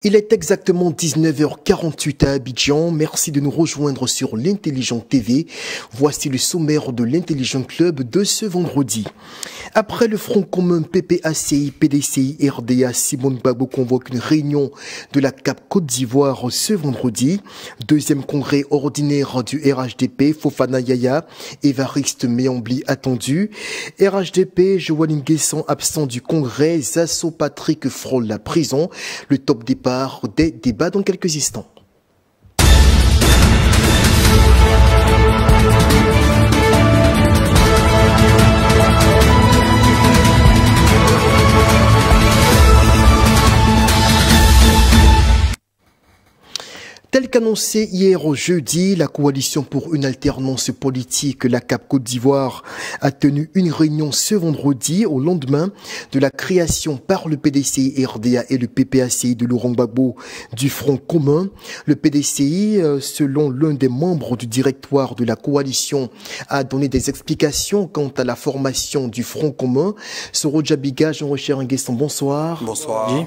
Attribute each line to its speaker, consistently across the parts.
Speaker 1: Il est exactement 19h48 à Abidjan. Merci de nous rejoindre sur l'Intelligent TV. Voici le sommaire de l'Intelligent Club de ce vendredi. Après le Front commun PPACI, PDCI, RDA, Simone Gbagbo convoque une réunion de la CAP Côte d'Ivoire ce vendredi. Deuxième congrès ordinaire du RHDP, Fofana Yaya, Évariste Méambli attendu. RHDP, Joël Nguessan absent du congrès, Zasso Patrick frôle la prison. Le top départ des débats dans quelques instants. Tel qu'annoncé hier au jeudi, la coalition pour une alternance politique, la CAP Côte d'Ivoire, a tenu une réunion ce vendredi au lendemain de la création par le PDCI RDA et le PPACI de Laurent Gbagbo du Front commun. Le PDCI, selon l'un des membres du directoire de la coalition, a donné des explications quant à la formation du Front commun. Soro Djabiga, Jean-Rocher Nguessan, bonsoir.
Speaker 2: Bonsoir. Oui.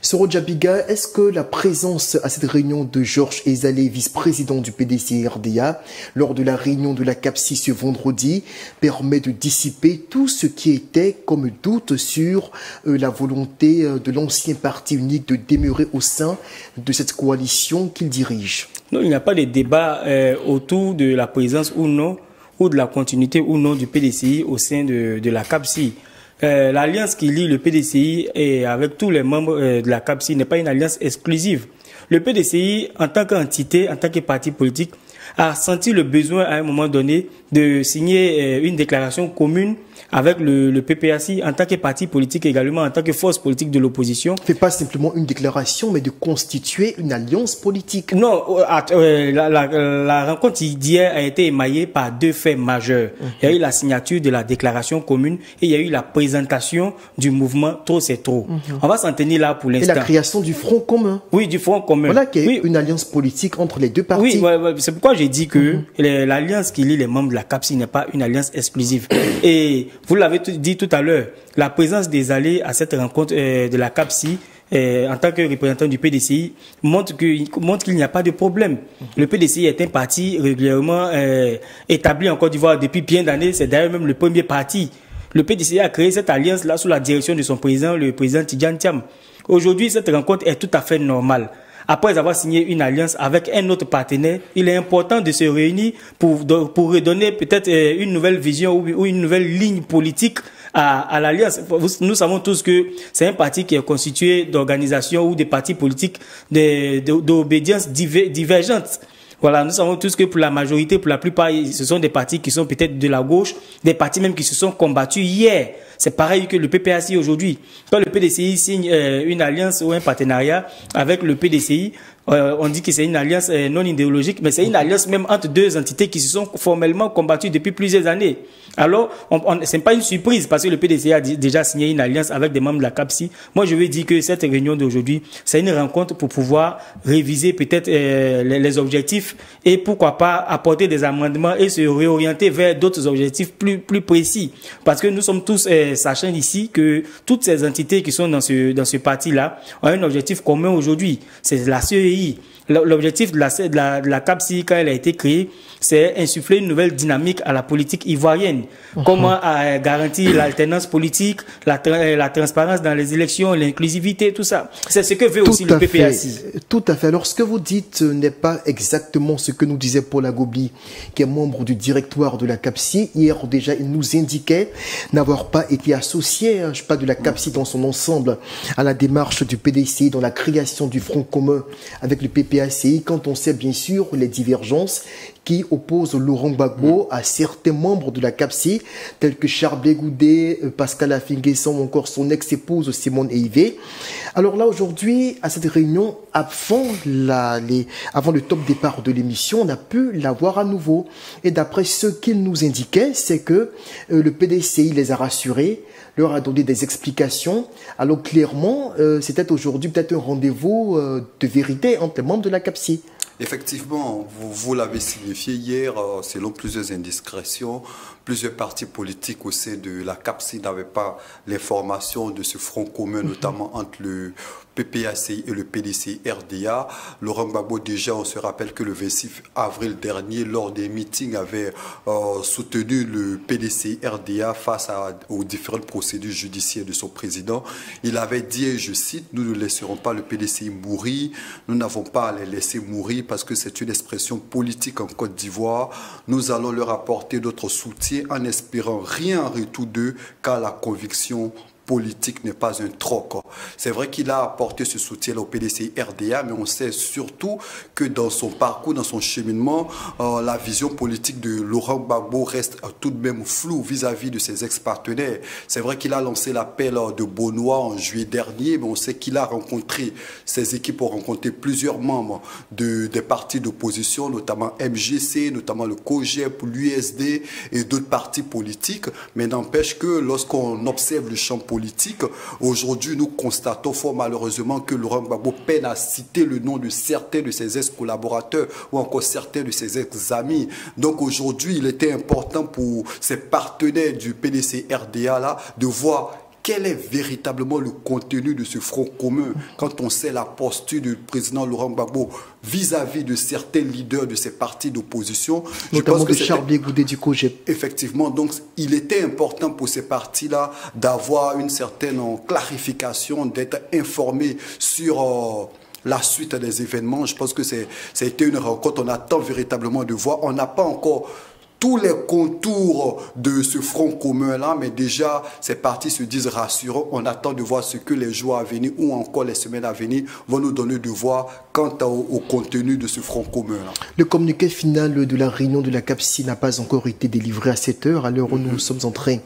Speaker 1: Soro Djabiga, est-ce que la présence à cette réunion de Georges Ezalé, vice-président du PDCI RDA, lors de la réunion de la CAPSI ce vendredi, permet de dissiper tout ce qui était comme doute sur la volonté de l'ancien parti unique de demeurer au sein de cette coalition qu'il dirige?
Speaker 2: Non, il n'y a pas de débat autour de la présence ou non, ou de la continuité ou non du PDCI au sein de la CAPSI. L'alliance qui lie le PDCI et avec tous les membres de la CAPSI n'est pas une alliance exclusive. Le PDCI, en tant qu'entité, en tant que parti politique, a senti le besoin à un moment donné de signer une déclaration commune avec le PPACI en tant que parti politique également, en tant que force politique de l'opposition.
Speaker 1: C'est pas simplement une déclaration, mais de constituer une alliance politique.
Speaker 2: Non, la rencontre d'hier a été émaillée par deux faits majeurs. Il y a eu la signature de la déclaration commune et il y a eu la présentation du mouvement Trop c'est trop. On va s'en tenir là pour l'instant.
Speaker 1: Et la création du Front commun.
Speaker 2: Oui, du Front commun.
Speaker 1: Voilà qui est une alliance politique entre les deux partis.
Speaker 2: Oui, c'est pourquoi j'ai dit que l'alliance qui lie les membres de la CAPSI n'est pas une alliance exclusive. Et vous l'avez dit tout à l'heure, la présence des alliés à cette rencontre de la CAPSI en tant que représentant du PDCI montre qu'il n'y a pas de problème. Le PDCI est un parti régulièrement établi en Côte d'Ivoire depuis bien d'années. C'est d'ailleurs même le premier parti. Le PDCI a créé cette alliance-là sous la direction de son président, le président Tidjane Thiam. Aujourd'hui, cette rencontre est tout à fait normale. Après avoir signé une alliance avec un autre partenaire, il est important de se réunir pour redonner peut-être une nouvelle vision ou une nouvelle ligne politique à l'alliance. Nous savons tous que c'est un parti qui est constitué d'organisations ou de partis politiques d'obédience divergentes. Voilà, nous savons tous que pour la majorité, pour la plupart, ce sont des partis qui sont peut-être de la gauche, des partis même qui se sont combattus hier. C'est pareil que le PPACI aujourd'hui. Quand le PDCI signe une alliance ou un partenariat avec le PDCI, on dit que c'est une alliance non idéologique, mais c'est une alliance même entre deux entités qui se sont formellement combattues depuis plusieurs années. Alors, ce n'est pas une surprise parce que le PDCI a déjà signé une alliance avec des membres de la CAPSI. Moi, je veux dire que cette réunion d'aujourd'hui, c'est une rencontre pour pouvoir réviser peut-être les objectifs et pourquoi pas apporter des amendements et se réorienter vers d'autres objectifs plus précis. Parce que nous sommes tous sachant ici que toutes ces entités qui sont dans ce parti-là ont un objectif commun aujourd'hui. C'est la CEI. L'objectif de la CAPSI, quand elle a été créée, c'est insuffler une nouvelle dynamique à la politique ivoirienne. Comment garantir l'alternance politique, la transparence dans les élections, l'inclusivité, tout ça. C'est ce que veut aussi le PPACI.
Speaker 1: Tout à fait. Alors, ce que vous dites n'est pas exactement ce que nous disait Paul Agobli, qui est membre du directoire de la CAPSI. Hier, déjà, il nous indiquait n'avoir pas été associé, je sais pas, de la CAPSI dans son ensemble, à la démarche du PDCI dans la création du Front commun avec le PPACI, quand on sait bien sûr les divergences qui opposent Laurent Gbagbo à certains membres de la CAPSI, tels que Charles Goudé, Pascal Affi-Nguessan ou encore son ex-épouse Simone Eivé. Alors là, aujourd'hui, à cette réunion, avant le top départ de l'émission, on a pu la voir à nouveau. Et d'après ce qu'il nous indiquait, c'est que le PDCI les a rassurés, leur a donné des explications. Alors clairement, c'était aujourd'hui peut-être un rendez-vous de vérité entre les membres de la CAPSI.
Speaker 3: Effectivement, vous l'avez signifié hier, selon plusieurs indiscrétions, plusieurs partis politiques au sein de la CAPSI n'avaient pas l'information de ce front commun, notamment entre le PPACI et le PDCI-RDA. Laurent Gbagbo, déjà, on se rappelle que le 26 avril dernier, lors des meetings, avait soutenu le PDCI-RDA face aux différentes procédures judiciaires de son président. Il avait dit, et je cite, « Nous ne laisserons pas le PDCI mourir, nous n'avons pas à les laisser mourir parce que c'est une expression politique en Côte d'Ivoire. Nous allons leur apporter notre soutien en espérant rien en retour d'eux, car la conviction politique n'est pas un troc. » C'est vrai qu'il a apporté ce soutien au PDCI-RDA, mais on sait surtout que dans son parcours, dans son cheminement, la vision politique de Laurent Gbagbo reste tout de même floue vis-à-vis de ses ex-partenaires. C'est vrai qu'il a lancé l'appel de Benoît en juillet dernier, mais on sait qu'il a rencontré, ses équipes ont rencontré plusieurs membres des partis d'opposition, notamment MGC, notamment le COGEP, l'USD et d'autres partis politiques. Mais n'empêche que lorsqu'on observe le champ politique, aujourd'hui, nous constatons fort malheureusement que Laurent Gbagbo peine à citer le nom de certains de ses ex-collaborateurs ou encore certains de ses ex-amis. Donc aujourd'hui, il était important pour ses partenaires du PDC-RDA là, de voir quel est véritablement le contenu de ce front commun quand on sait la posture du président Laurent Gbagbo vis-à-vis de certains leaders de ces partis d'opposition.
Speaker 1: Notamment de Charles Blé Goudé du COGEP.
Speaker 3: Effectivement, donc il était important pour ces partis-là d'avoir une certaine clarification, d'être informés sur la suite des événements. Je pense que ça a été une rencontre, on attend véritablement de voir. On n'a pas encore tous les contours de ce front commun-là, mais déjà, ces partis se disent rassurants. On attend de voir ce que les jours à venir ou encore les semaines à venir vont nous donner de voir quant au contenu de ce front commun-là.
Speaker 1: Le communiqué final de la réunion de la CAPSI n'a pas encore été délivré à cette heure, à l'heure où nous sommes en train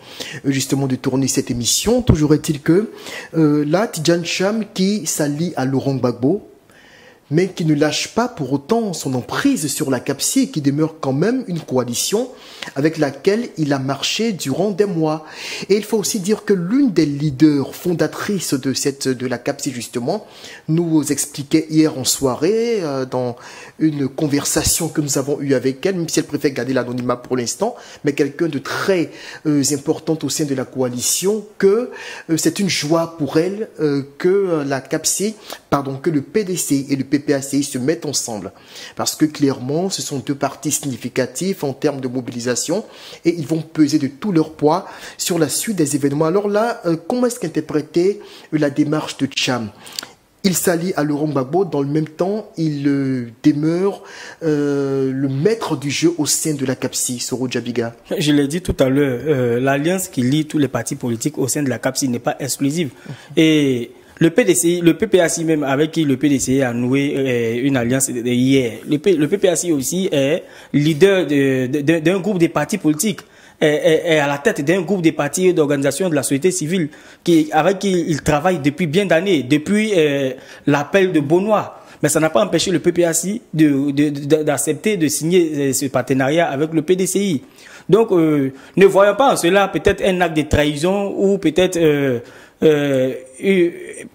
Speaker 1: justement de tourner cette émission. Toujours est-il que là, Tidjane Cham qui s'allie à Laurent Gbagbo, mais qui ne lâche pas pour autant son emprise sur la CAPSI et qui demeure quand même une coalition avec laquelle il a marché durant des mois. Et il faut aussi dire que l'une des leaders fondatrices de la CAPSI, justement, nous expliquait hier en soirée, dans une conversation que nous avons eue avec elle, même si elle préfère garder l'anonymat pour l'instant, mais quelqu'un de très important au sein de la coalition, que c'est une joie pour elle que la CAPSI, que le PDCI et le PPACI se mettent ensemble. Parce que clairement, ce sont deux partis significatifs en termes de mobilisation et ils vont peser de tout leur poids sur la suite des événements. Alors là, comment est-ce qu'interpréter la démarche de Cham? Il s'allie à Laurent Gbagbo, dans le même temps, il demeure le maître du jeu au sein de la CAPSI, Soro Djabiga.
Speaker 2: Je l'ai dit tout à l'heure, l'alliance qui lie tous les partis politiques au sein de la CAPSI n'est pas exclusive. Et le PDCI, le PPACI même, avec qui le PDCI a noué une alliance hier. Le PPACI aussi est leader d'un groupe de partis politiques, est à la tête d'un groupe de partis et d'organisations de la société civile avec qui il travaille depuis bien d'années, depuis l'appel de Benoît. Mais ça n'a pas empêché le PPACI d'accepter de signer ce partenariat avec le PDCI. Donc, ne voyons pas en cela peut-être un acte de trahison ou peut-être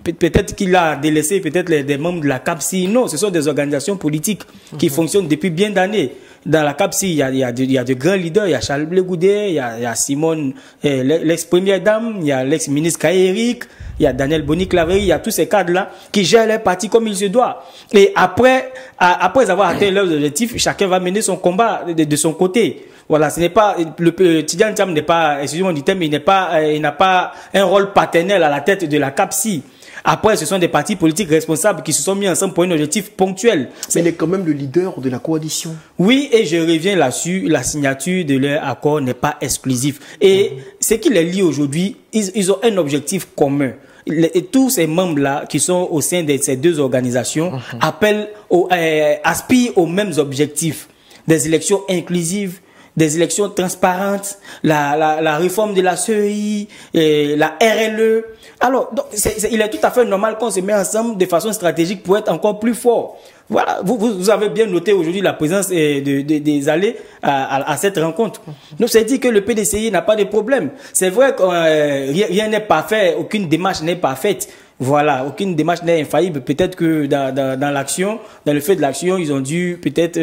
Speaker 2: peut-être qu'il a délaissé peut-être des membres de la CAPSI. Non, ce sont des organisations politiques qui fonctionnent depuis bien d'années. Dans la CAPSI, il y a de grands leaders. Il y a Charles Blé Goudé, il y a Simone, l'ex-première dame, il y a l'ex-ministre Kaéric, il y a Daniel Boni-Claverie, il y a tous ces cadres-là qui gèrent les partis comme il se doit. Et après avoir atteint leurs objectifs, chacun va mener son combat de son côté. Voilà, ce n'est pas le Tidjane Cham n'est pas, excusez-moi du terme, il n'a pas un rôle paternel à la tête de la CAPSI. Après, ce sont des partis politiques responsables qui se sont mis ensemble pour un objectif ponctuel.
Speaker 1: Mais il est quand même le leader de la coalition.
Speaker 2: Oui, et je reviens là-dessus, la signature de leur accord n'est pas exclusive. Et ce qui les lie aujourd'hui, ils ont un objectif commun. Et tous ces membres-là qui sont au sein de ces deux organisations aspirent aux mêmes objectifs. Des élections inclusives, des élections transparentes, la réforme de la CEI, la RLE. Alors, donc, il est tout à fait normal qu'on se mette ensemble de façon stratégique pour être encore plus fort. Voilà, vous avez bien noté aujourd'hui la présence des allées à cette rencontre. Donc, c'est dit que le PDCI n'a pas de problème. C'est vrai que rien n'est parfait, aucune démarche n'est parfaite. Voilà, aucune démarche n'est infaillible. Peut-être que dans l'action, dans le fait de l'action, ils ont dû peut-être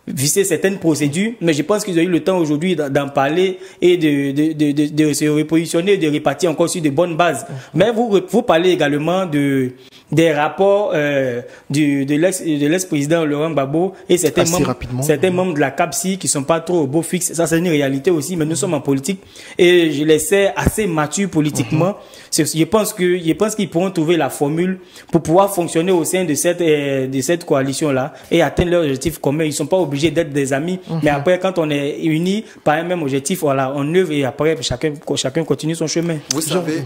Speaker 2: visser certaines procédures, mais je pense qu'ils ont eu le temps aujourd'hui d'en parler et de se repositionner, de répartir encore sur de bonnes bases. Mais vous parlez également des rapports de l'ex-président Laurent Gbagbo et certains membres de la CAPSI qui sont pas trop au beau fixe. Ça, c'est une réalité aussi, mais nous sommes en politique et je les sais assez matures politiquement. Je pense qu'ils pourront trouver la formule pour pouvoir fonctionner au sein de cette coalition-là et atteindre leur objectif commun. Ils sont pas obligés d'être des amis, mais après, quand on est unis par un même objectif, voilà, on œuvre et après, chacun continue son chemin.
Speaker 3: Vous savez,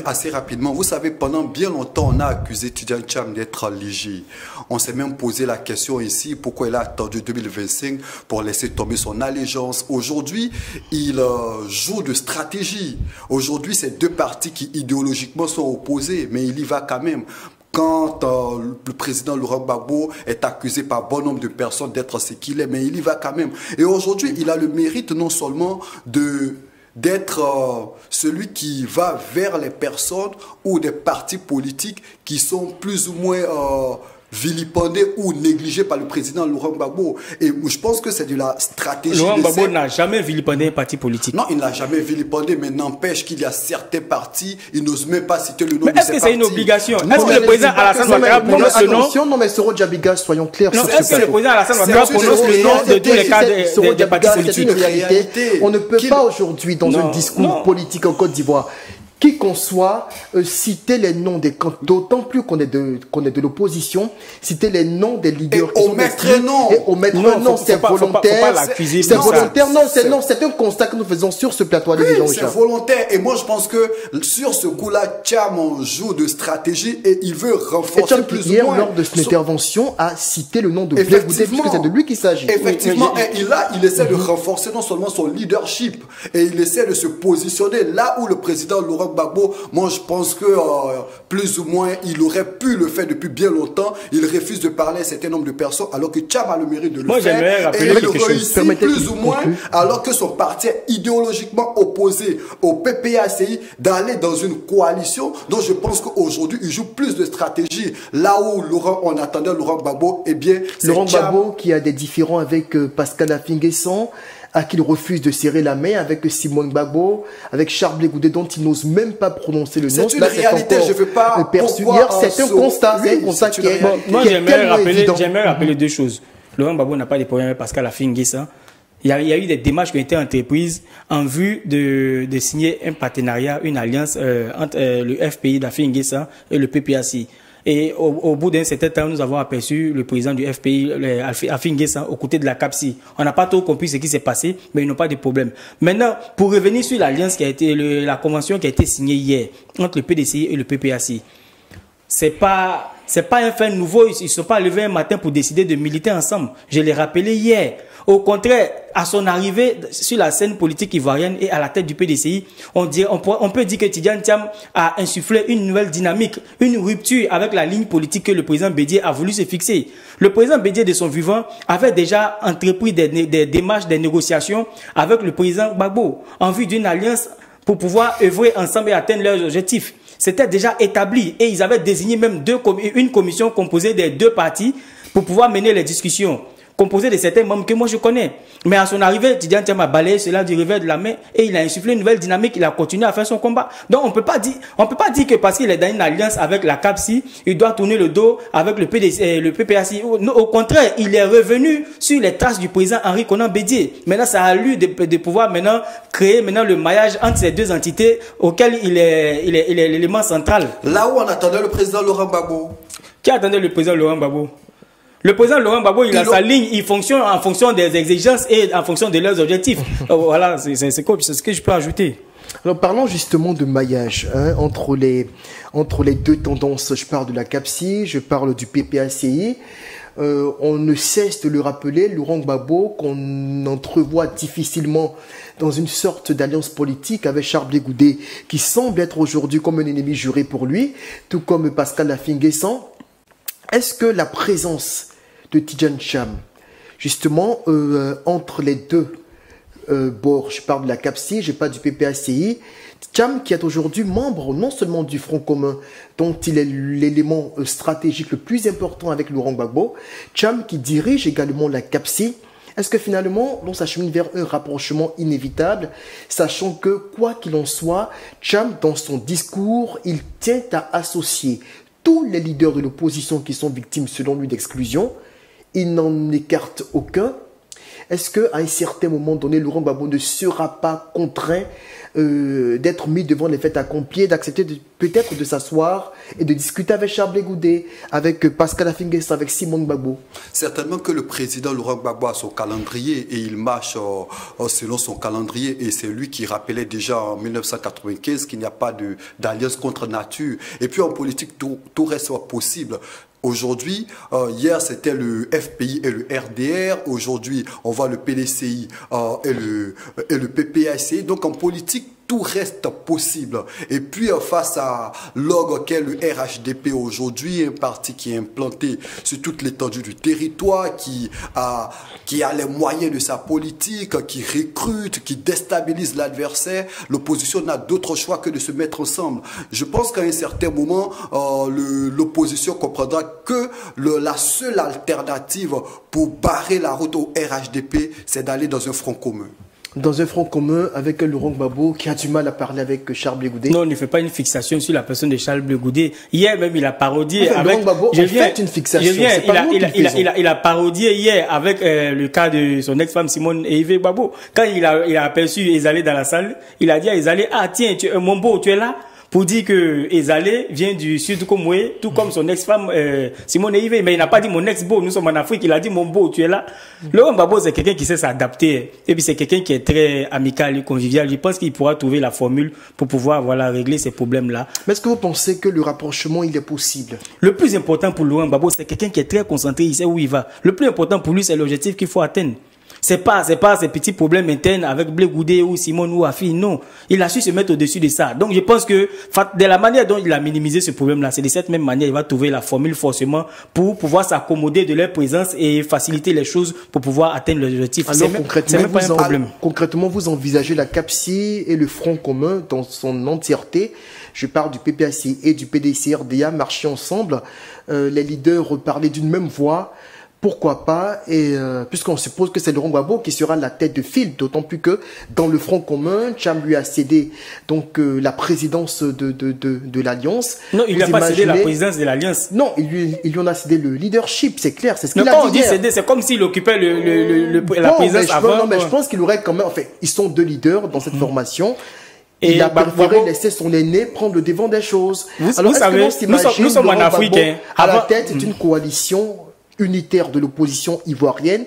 Speaker 3: assez rapidement, vous savez, pendant bien longtemps, on a accusé Tidjane Thiam d'être léger. On s'est même posé la question ici, pourquoi il a attendu 2025 pour laisser tomber son allégeance. Aujourd'hui, il joue de stratégie. Aujourd'hui, c'est deux partis qui idéologiquement sont opposés, mais il y va quand même. Quand le président Laurent Gbagbo est accusé par bon nombre de personnes d'être ce qu'il est, mais il y va quand même. Et aujourd'hui, il a le mérite non seulement d'être celui qui va vers les personnes ou des partis politiques qui sont plus ou moins vilipendé ou négligé par le président Laurent Gbagbo. Et je pense que c'est de la stratégie.
Speaker 2: Laurent Gbagbo n'a jamais vilipendé un parti politique.
Speaker 3: Non, il n'a jamais vilipendé, mais n'empêche qu'il y a certains partis, il n'ose même pas citer le nom de ces partis.
Speaker 2: Mais est-ce que c'est une obligation? Est-ce que le président Alassane Ouattara prononce le nom?
Speaker 1: Attention, non mais Soro Diabiga, soyons clairs.
Speaker 2: Est-ce que le président Alassane Ouattara prononce le nom de tous les cadres des partis politiques?
Speaker 1: On ne peut pas aujourd'hui, dans un discours politique en Côte d'Ivoire, qui qu'on soit, citer les noms des candidats, d'autant plus qu'on est de l'opposition, citer les noms des leaders.
Speaker 3: Et omettre non.
Speaker 1: Et omettre non, c'est volontaire. C'est volontaire. Non, c'est un constat que nous faisons sur ce plateau.
Speaker 3: Oui, c'est volontaire. Et moi, je pense que sur ce coup-là, Thiam joue de stratégie et il veut renforcer plus ou moins.
Speaker 1: Lors de son intervention, a cité le nom de Blé Goudé, puisque c'est de lui qu'il s'agit.
Speaker 3: Effectivement, et là, il essaie de renforcer non seulement son leadership, et il essaie de se positionner là où le président Laurent Gbagbo, moi je pense que plus ou moins il aurait pu le faire depuis bien longtemps. Il refuse de parler à un certain nombre de personnes alors que Thiam a le mérite de le faire. Et il réussit plus ou moins alors que son parti est idéologiquement opposé au PPACI d'aller dans une coalition. Donc je pense qu'aujourd'hui il joue plus de stratégie. Là où on attendait Laurent Gbagbo, eh bien c'est
Speaker 1: Laurent Gbagbo qui a des différends avec Pascal Affi-N'Guessan, à qui il refuse de serrer la main, avec Simone Gbagbo, avec Charles Blé Goudé, dont il n'ose même pas prononcer le nom.
Speaker 3: C'est une réalité, je ne veux pas
Speaker 1: c'est un constat, c'est un constat qui est
Speaker 2: moi, j'aimerais rappeler deux choses. Laurent Gbagbo n'a pas de problème avec Pascal Affi-N'Guessan. Il y a eu des démarches qui ont été entreprises en vue de signer un partenariat, une alliance entre le FPI d'Affi-N'Guessan et le PPACI. Et au bout d'un certain temps, nous avons aperçu le président du FPI, Affi-N'Guessan, aux côtés de la CAPSI. On n'a pas trop compris ce qui s'est passé, mais ils n'ont pas de problème. Maintenant, pour revenir sur l'alliance qui a été, la convention qui a été signée hier entre le PDCI et le PPACI, c'est pas un fait nouveau. Ils ne sont pas levés un matin pour décider de militer ensemble. Je l'ai rappelé hier. Au contraire, à son arrivée sur la scène politique ivoirienne et à la tête du PDCI, on peut dire que Tidjane Thiam a insufflé une nouvelle dynamique, une rupture avec la ligne politique que le président Bédié a voulu se fixer. Le président Bédié, de son vivant, avait déjà entrepris des démarches, des négociations avec le président Gbagbo en vue d'une alliance pour pouvoir œuvrer ensemble et atteindre leurs objectifs. C'était déjà établi et ils avaient désigné même une commission composée des deux partis pour pouvoir mener les discussions, composée de certains membres que moi je connais. Mais à son arrivée, Tidjane Thiam a balayé cela du revers de la main et il a insufflé une nouvelle dynamique, il a continué à faire son combat. Donc on peut pas dire que parce qu'il est dans une alliance avec la CAPSI, il doit tourner le dos avec le PPACI. Au contraire, il est revenu sur les traces du président Henri Konan Bédié. Maintenant, ça a lui de pouvoir créer le maillage entre ces deux entités auquel il est l'élément central.
Speaker 3: Là où on attendait le président Laurent Gbagbo.
Speaker 2: Qui attendait le président Laurent Gbagbo? Le président Laurent Gbagbo, il a sa ligne, il fonctionne en fonction des exigences et en fonction de leurs objectifs. Voilà, c'est ce que je peux ajouter.
Speaker 1: Alors parlons justement de maillage entre les deux tendances. Je parle de la CAPSI, je parle du PPACI. On ne cesse de le rappeler, Laurent Gbagbo, qu'on entrevoit difficilement dans une sorte d'alliance politique avec Charles Blé Goudé, qui semble être aujourd'hui comme un ennemi juré pour lui, tout comme Pascal Affi-N'Guessan. Est-ce que la présence de Tidjane Thiam, justement, entre les deux, bords, je parle de la CAPSI, je parle du PPACI. Cham qui est aujourd'hui membre non seulement du Front commun, dont il est l'élément stratégique le plus important avec Laurent Gbagbo, Cham qui dirige également la CAPSI. Est-ce que finalement, on s'achemine vers un rapprochement inévitable, sachant que, quoi qu'il en soit, Cham, dans son discours, il tient à associer tous les leaders de l'opposition qui sont victimes, selon lui, d'exclusion. Il n'en écarte aucun. Est-ce qu'à un certain moment donné, Laurent Gbagbo ne sera pas contraint d'être mis devant les faits accomplis, d'accepter peut-être de s'asseoir et de discuter avec Charles Blé Goudé, avec Pascal Affi N'Guessan, avec Simon Gbagbo?
Speaker 3: Certainement que le président Laurent Gbagbo a son calendrier et il marche selon son calendrier, et c'est lui qui rappelait déjà en 1995 qu'il n'y a pas d'alliance contre nature. Et puis en politique, tout reste possible. Aujourd'hui, hier c'était le FPI et le RDR, aujourd'hui on voit le PDCI et le PPACI. Donc en politique, tout reste possible. Et puis face à l'OG qu'est le RHDP aujourd'hui, un parti qui est implanté sur toute l'étendue du territoire, qui a les moyens de sa politique, qui recrute, qui déstabilise l'adversaire, l'opposition n'a d'autre choix que de se mettre ensemble. Je pense qu'à un certain moment, l'opposition comprendra que la seule alternative pour barrer la route au RHDP, c'est d'aller dans un front commun.
Speaker 1: Dans un front commun avec Laurent Gbagbo qui a du mal à parler avec Charles Blé Goudé.
Speaker 2: Non, on ne fait pas une fixation sur la personne de Charles Blé Goudé. Hier même, il a parodié avec...
Speaker 1: Laurent Gbagbo fait une fixation.
Speaker 2: Il a parodié hier avec le cas de son ex-femme Simone Yves Gbagbo. Quand il a aperçu Ezalé dans la salle, il a dit à Ezalé, ah tiens, mon beau, tu es là? Pour dire que Ezalé vient du sud comme moi, tout comme son ex-femme Simone Yves. Mais il n'a pas dit mon ex-beau, nous sommes en Afrique. Il a dit mon beau, tu es là. Laurent Gbagbo, c'est quelqu'un qui sait s'adapter. Et puis c'est quelqu'un qui est très amical et convivial. Je pense qu'il pourra trouver la formule pour pouvoir régler ces problèmes-là.
Speaker 1: Mais est-ce que vous pensez que le rapprochement, il est possible?
Speaker 2: Le plus important pour Laurent Gbagbo, c'est quelqu'un qui est très concentré, il sait où il va. Le plus important pour lui, c'est l'objectif qu'il faut atteindre. C'est pas ces petits problèmes internes avec Blé Goudé ou Simone ou Affi, non. Il a su se mettre au-dessus de ça. Donc je pense que de la manière dont il a minimisé ce problème-là, c'est de cette même manière il va trouver la formule forcément pour pouvoir s'accommoder de leur présence et faciliter les choses pour pouvoir atteindre l'objectif.
Speaker 1: Alors concrètement, vous envisagez la CAPSI et le Front commun dans son entièreté. Je parle du PPACI et du PDC-RDA marcher ensemble. Les leaders parler d'une même voix. Pourquoi pas, et puisqu'on suppose que c'est Laurent Gbagbo qui sera la tête de file, d'autant plus que dans le Front commun, Cham lui a cédé donc la présidence de l'Alliance.
Speaker 2: Non, il n'a pas cédé la présidence de l'Alliance.
Speaker 1: Non, il lui en a cédé le leadership, c'est clair, c'est ce qu'il a dit.
Speaker 2: Quand on dit cédé, c'est comme s'il occupait la présidence avant.
Speaker 1: Non, mais je pense qu'il aurait quand même, en fait, ils sont deux leaders dans cette formation. Et il a préféré laisser son aîné prendre le devant des choses.
Speaker 2: Alors, vous savez, nous sommes en Afrique.
Speaker 1: À la tête d'une coalition unitaire de l'opposition ivoirienne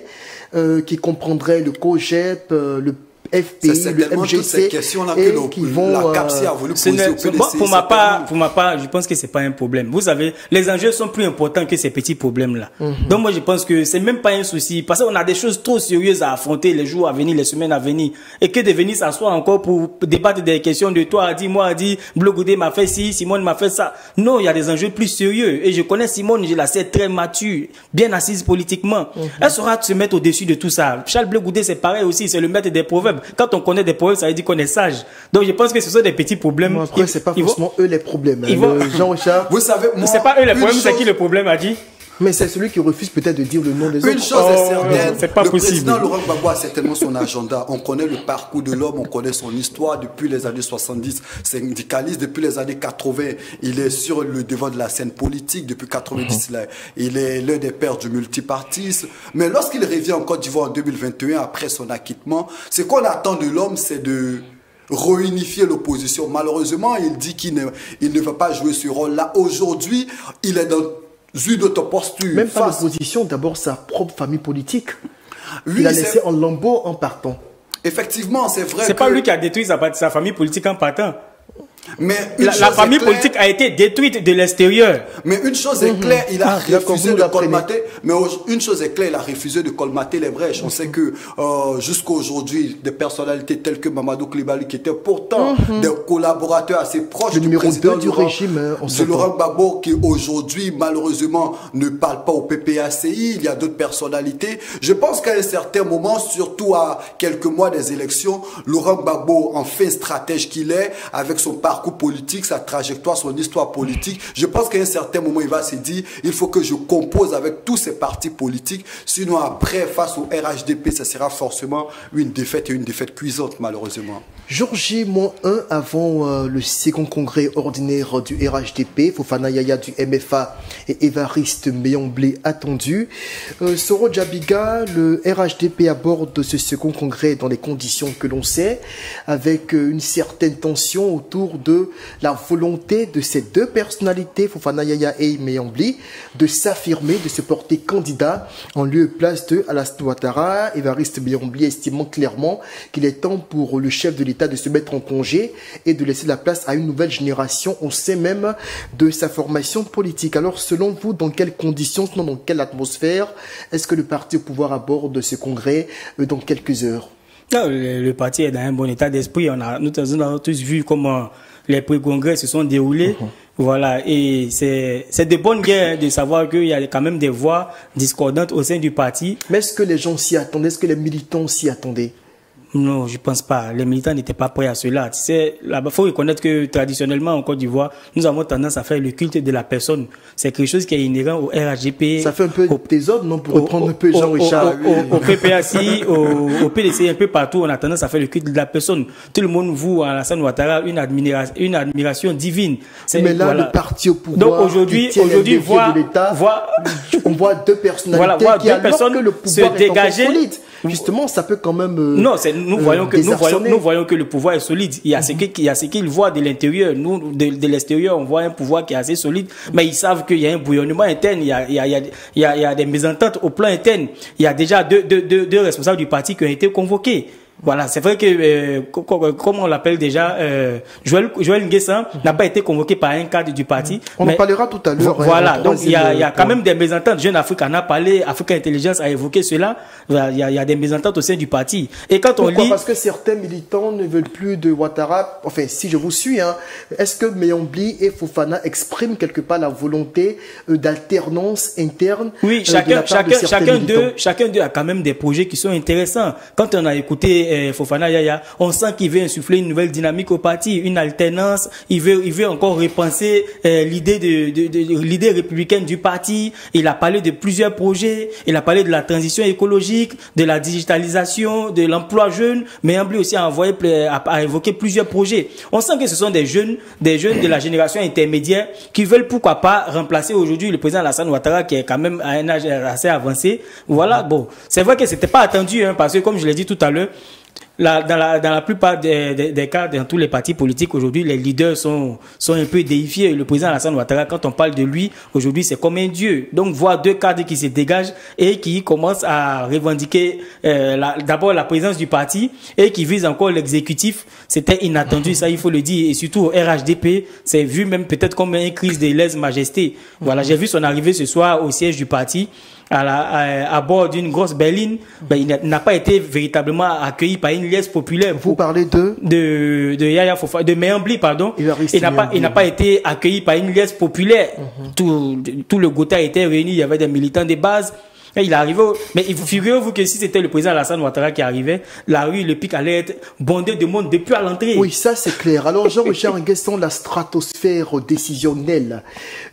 Speaker 1: qui comprendrait le COGEP, le FPI, le MGC, et qui vont...
Speaker 3: La CAPSI a voulu poser au PDC.
Speaker 2: Pour ma part, je pense que c'est pas un problème. Vous savez, les enjeux sont plus importants que ces petits problèmes-là. Donc moi, je pense que c'est même pas un souci, parce qu'on a des choses trop sérieuses à affronter les jours à venir, les semaines à venir, et que de venir s'asseoir encore pour débattre des questions de toi, a dit, moi, a dit, Blé Goudé m'a fait ci, Simone m'a fait ça. Non, il y a des enjeux plus sérieux. Et je connais Simone, je la sais très mature, bien assise politiquement. Elle saura se mettre au-dessus de tout ça. Charles Blé Goudé, c'est pareil aussi, c'est le maître des proverbes. Quand on connaît des problèmes, ça veut dire qu'on est sage. Donc je pense que ce sont des petits problèmes.
Speaker 1: Bon, après, c'est pas forcément eux les problèmes. Jean-Richard.
Speaker 3: Vous savez, moi,
Speaker 2: c'est pas eux les problèmes, c'est qui le problème a dit?
Speaker 1: Mais c'est celui qui refuse peut-être de dire le nom des autres.
Speaker 3: Une chose est certaine,
Speaker 2: c'est pas possible.
Speaker 3: Président Laurent Gbagbo a certainement son agenda. On connaît le parcours de l'homme, on connaît son histoire depuis les années 70. Syndicaliste depuis les années 80. Il est sur le devant de la scène politique depuis 90. Il est l'un des pères du multipartisme. Mais lorsqu'il revient en Côte d'Ivoire en 2021, après son acquittement, ce qu'on attend de l'homme, c'est de réunifier l'opposition. Malheureusement, il dit qu'il ne va pas jouer ce rôle-là. Aujourd'hui, il est dans une autre posture.
Speaker 1: Même pas l'opposition, d'abord sa propre famille politique. Il a laissé en lambeaux en partant.
Speaker 3: Effectivement, c'est vrai.
Speaker 2: C'est pas lui qui a détruit sa famille politique en partant.
Speaker 3: Mais
Speaker 2: la famille politique a été détruite de l'extérieur.
Speaker 3: Mais une chose est claire, il a refusé de colmater. Mais une chose est claire, il a refusé de colmater les brèches. On sait que jusqu'à aujourd'hui, des personnalités telles que Mamadou Coulibaly, qui étaient pourtant des collaborateurs assez proches du président
Speaker 1: du régime,
Speaker 3: de Laurent Gbagbo, qui aujourd'hui malheureusement ne parle pas au PPACI. Il y a d'autres personnalités. Je pense qu'à un certain moment, surtout à quelques mois des élections, Laurent Gbagbo, enfin stratège qu'il est, avec son parcours politique, sa trajectoire, son histoire politique, je pense qu'à un certain moment, il va se dire, il faut que je compose avec tous ces partis politiques, sinon après, face au RHDP, ça sera forcément une défaite, et une défaite cuisante, malheureusement.
Speaker 1: Jour J-1 avant le second congrès ordinaire du RHDP, Fofana Yaya du MFA et Évariste Méomblé attendu. Soro Djabiga, le RHDP aborde ce second congrès dans les conditions que l'on sait, avec une certaine tension autour de la volonté de ces deux personnalités, Fofana Yaya et Méomblé, de s'affirmer, de se porter candidat en lieu et place de Alassane Ouattara. Évariste Méomblé estimant clairement qu'il est temps pour le chef de l'État de se mettre en congé et de laisser la place à une nouvelle génération. On sait même de sa formation politique. Alors, selon vous, dans quelles conditions, sinon dans quelle atmosphère est-ce que le parti au pouvoir aborde ce congrès dans quelques heures?
Speaker 2: Non, le parti est dans un bon état d'esprit. Nous avons tous vu comment les pré-congrès se sont déroulés. Voilà, et c'est de bonne guerre de savoir qu'il y a quand même des voix discordantes au sein du parti.
Speaker 1: Mais est-ce que les gens s'y attendaient? Est-ce que les militants s'y attendaient?
Speaker 2: Non, je pense pas. Les militants n'étaient pas prêts à cela. Tu sais, là-bas, faut reconnaître que traditionnellement en Côte d'Ivoire, nous avons tendance à faire le culte de la personne. C'est quelque chose qui est inhérent au RHDP.
Speaker 1: Ça fait un peu désordre, non, pour reprendre un peu Jean-Richard.
Speaker 2: Au PPACI, au PDC, un peu partout, on a tendance à faire le culte de la personne. Tout le monde voue à Alassane Ouattara une admiration divine.
Speaker 1: Mais là, voilà. Le parti au pouvoir,
Speaker 2: donc aujourd'hui,
Speaker 1: on voit deux personnalités qui, alors que le pouvoir
Speaker 2: se dégager.
Speaker 1: Solide, justement, ça peut quand même.
Speaker 2: Non, nous voyons que le pouvoir est solide. Il y a ce qu'ils voient de l'intérieur. Nous, de l'extérieur, on voit un pouvoir qui est assez solide, mais ils savent qu'il y a un bouillonnement interne. Il y a des mésententes au plan interne. Il y a déjà deux responsables du parti qui ont été convoqués. Voilà, c'est vrai que, comme on l'appelle déjà, Joël Nguessan n'a pas été convoqué par un cadre du parti.
Speaker 1: On en parlera tout à l'heure.
Speaker 2: Voilà, donc il y a quand même des mésententes. Jeune Afrique en a parlé, Africa Intelligence a évoqué cela. Il y a des mésententes au sein du parti. Et quand on lit...
Speaker 1: Parce que certains militants ne veulent plus de Ouattara. Enfin, si je vous suis, hein, est-ce que Méomblé et Fofana expriment quelque part la volonté d'alternance interne?
Speaker 2: Oui, chacun d'eux a quand même des projets qui sont intéressants. Quand on a écouté Fofana Yaya, on sent qu'il veut insuffler une nouvelle dynamique au parti, une alternance. Il veut encore repenser l'idée républicaine du parti. Il a parlé de plusieurs projets. Il a parlé de la transition écologique, de la digitalisation, de l'emploi jeune. Mais Méomblé aussi a évoqué plusieurs projets. On sent que ce sont des jeunes de la génération intermédiaire qui veulent pourquoi pas remplacer aujourd'hui le président Alassane Ouattara qui est quand même à un âge assez avancé. Voilà, bon, c'est vrai que c'était pas attendu, hein, parce que comme je l'ai dit tout à l'heure, dans la plupart des cas, dans tous les partis politiques aujourd'hui, les leaders sont un peu déifiés. Le président Alassane Ouattara, quand on parle de lui, aujourd'hui, c'est comme un dieu. Donc, voir deux cadres qui se dégagent et qui commencent à revendiquer d'abord la présence du parti et qui visent encore l'exécutif, c'était inattendu, ça il faut le dire. Et surtout au RHDP, c'est vu même peut-être comme une crise de lèse-majesté. Voilà, j'ai vu son arrivée ce soir au siège du parti. À bord d'une grosse berline, il n'a pas été véritablement accueilli par une liesse populaire.
Speaker 1: Vous parlez
Speaker 2: de Yaya Fofana, de Méomblé, pardon. Il n'a pas été accueilli par une liesse populaire. Tout le Gotha était réuni, il y avait des militants de base. Et il est arrivé, mais figurez-vous que si c'était le président Alassane Ouattara qui arrivait, la rue, le pic allait être bondé de monde depuis à l'entrée.
Speaker 1: Oui, ça c'est clair. Alors Jean-Richard Nguessan, la stratosphère décisionnelle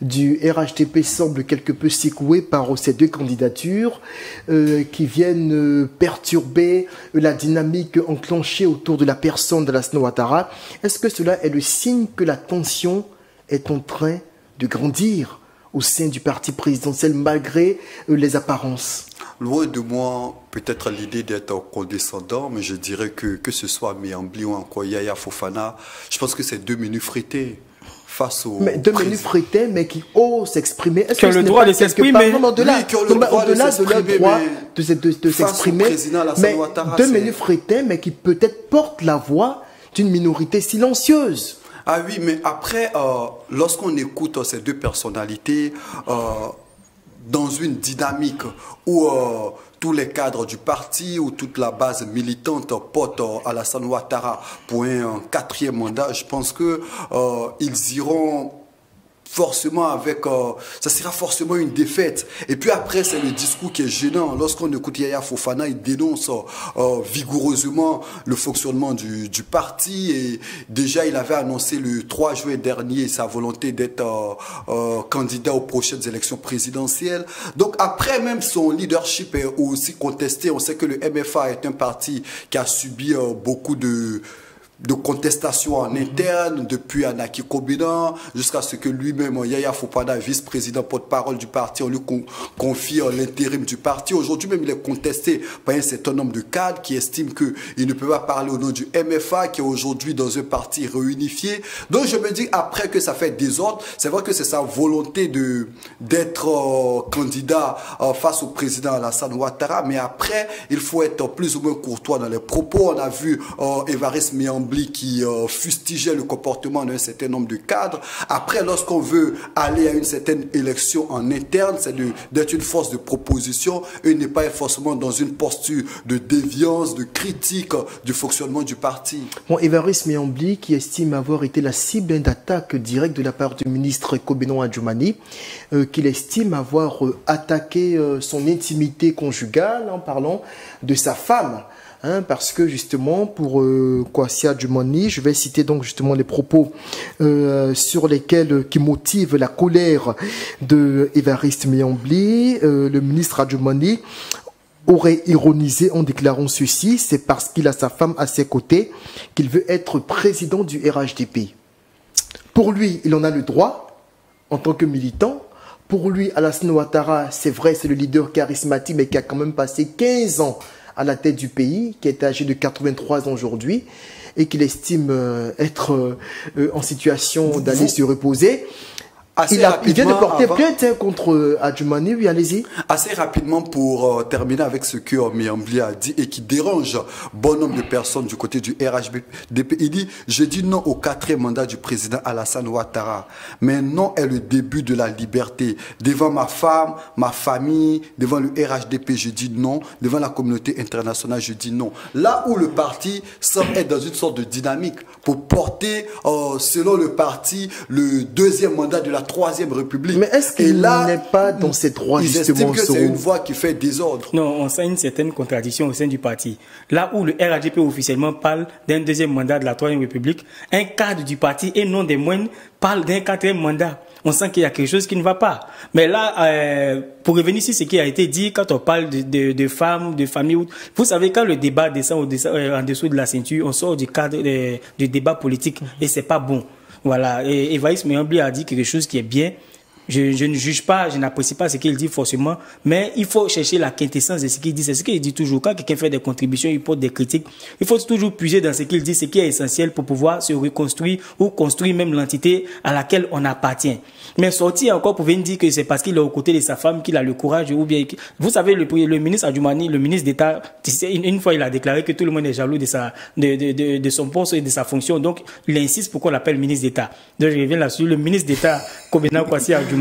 Speaker 1: du RHDP semble quelque peu secouée par ces deux candidatures qui viennent perturber la dynamique enclenchée autour de la personne d'Alassane Ouattara. Est-ce que cela est le signe que la tension est en train de grandir au sein du parti présidentiel malgré les apparences?
Speaker 3: Loin de moi, peut-être l'idée d'être condescendant, mais je dirais que ce soit Méomblé ou encore Yaya Fofana, je pense que c'est deux menus frités face au...
Speaker 1: Mais deux menus frités, mais qui osent s'exprimer. Est-ce
Speaker 2: que le droit de s'exprimer?
Speaker 1: Au-delà de leur droit de s'exprimer, mais deux menus frités, mais qui peut-être portent la voix d'une minorité silencieuse.
Speaker 3: Ah oui, mais après, lorsqu'on écoute ces deux personnalités, dans une dynamique où tous les cadres du parti ou toute la base militante porte Alassane Ouattara pour un 4e mandat, je pense que ils iront forcément avec, ça sera forcément une défaite. Et puis après, c'est le discours qui est gênant. Lorsqu'on écoute Yaya Fofana, il dénonce vigoureusement le fonctionnement du parti. Et déjà, il avait annoncé le 3 juin dernier sa volonté d'être candidat aux prochaines élections présidentielles. Donc après, même son leadership est aussi contesté. On sait que le MFA est un parti qui a subi beaucoup de contestation en interne, depuis Anaki Kobina, jusqu'à ce que lui-même, Yaya Fofana, vice-président porte-parole du parti, on lui confie l'intérim du parti. Aujourd'hui même, il est contesté par un certain nombre de cadres qui estiment qu'il ne peut pas parler au nom du MFA, qui est aujourd'hui dans un parti réunifié. Donc je me dis, après que ça fait désordre, c'est vrai que c'est sa volonté d'être candidat face au président Alassane Ouattara, mais après, il faut être plus ou moins courtois dans les propos. On a vu Évariste Miambli qui fustigeait le comportement d'un certain nombre de cadres. Après, lorsqu'on veut aller à une certaine élection en interne, c'est d'être une force de proposition et ne pas être forcément dans une posture de déviance, de critique du fonctionnement du parti.
Speaker 1: Bon, Évariste Miambli, qui estime avoir été la cible d'attaque directe de la part du ministre Kobenon Adjoumani, qu'il estime avoir attaqué son intimité conjugale en parlant de sa femme. Parce que justement, pour Kwasi Adjoumani, je vais citer donc justement les propos sur lesquels qui motivent la colère de Évariste Miambli. Le ministre Adjoumani aurait ironisé en déclarant ceci: c'est parce qu'il a sa femme à ses côtés qu'il veut être président du RHDP. Pour lui, il en a le droit en tant que militant. Pour lui, Alassane Ouattara, c'est vrai, c'est le leader charismatique, mais qui a quand même passé 15 ans à la tête du pays, qui est âgé de 83 ans aujourd'hui, et qu'il estime être en situation d'aller se reposer. Il vient de porter plainte contre Adjoumani, oui, allez-y.
Speaker 3: Assez rapidement pour terminer avec ce que Miambli a dit et qui dérange bon nombre de personnes du côté du RHDP. Il dit, je dis non au 4e mandat du président Alassane Ouattara. Mais non est le début de la liberté. Devant ma femme, ma famille, devant le RHDP, je dis non. Devant la communauté internationale, je dis non. Là où le parti semble être dans une sorte de dynamique pour porter, selon le parti, le 2e mandat de la 3e République.
Speaker 1: Mais est-ce qu'il n'est pas dans ces droits, justement?
Speaker 3: Ils estiment que c'est une voix qui fait désordre.
Speaker 2: Non, on sent une certaine contradiction au sein du parti. Là où le RHDP officiellement parle d'un 2e mandat de la 3e République, un cadre du parti et non des moines parle d'un 4e mandat. On sent qu'il y a quelque chose qui ne va pas. Mais là, pour revenir sur ce qui a été dit, quand on parle de femmes, de famille, vous savez, quand le débat descend en dessous de la ceinture, on sort du cadre du débat politique et c'est pas bon. Voilà, et Évariste Miambli a dit quelque chose qui est bien. Je ne juge pas, je n'apprécie pas ce qu'il dit forcément, mais il faut chercher la quintessence de ce qu'il dit. C'est ce qu'il dit toujours. Quand quelqu'un fait des contributions, il porte des critiques, il faut toujours puiser dans ce qu'il dit, ce qui est essentiel pour pouvoir se reconstruire ou construire même l'entité à laquelle on appartient. Mais sortir encore pour venir dire que c'est parce qu'il est aux côtés de sa femme qu'il a le courage, ou bien, vous savez, le ministre Adjoumani, le ministre d'État, une fois il a déclaré que tout le monde est jaloux de son poste et de sa fonction. Donc, il insiste pour qu'on l'appelle ministre d'État. Donc, je reviens là-dessus. Le ministre d'État, Kobenon Kwasi Adjoumani,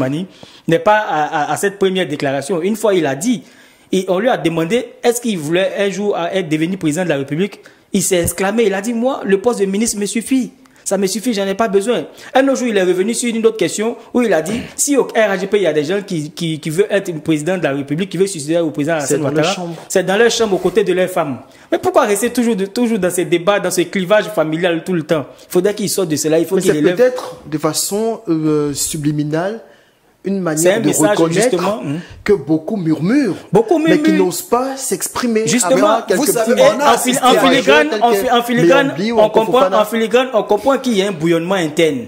Speaker 2: n'est pas à cette première déclaration. Une fois, il a dit, et on lui a demandé, est-ce qu'il voulait un jour être devenu président de la République? Il s'est exclamé, il a dit, moi, le poste de ministre me suffit. Ça me suffit, j'en ai pas besoin. Un autre jour, il est revenu sur une autre question où il a dit, si au RHDP, il y a des gens qui veulent être président de la République, qui veulent succéder au président Alassane Ouattara, c'est dans leur chambre, aux côtés de leurs femmes. Mais pourquoi rester toujours dans ces débats, dans ce clivage familial tout le temps? Il faudrait qu'il sorte de cela, il faut qu'il élève.
Speaker 1: C'est peut-être de façon subliminale une manière de reconnaître que beaucoup murmurent, mais qui n'osent pas s'exprimer.
Speaker 2: Justement, vous savez, en filigrane, on comprend qu'il y a un bouillonnement interne.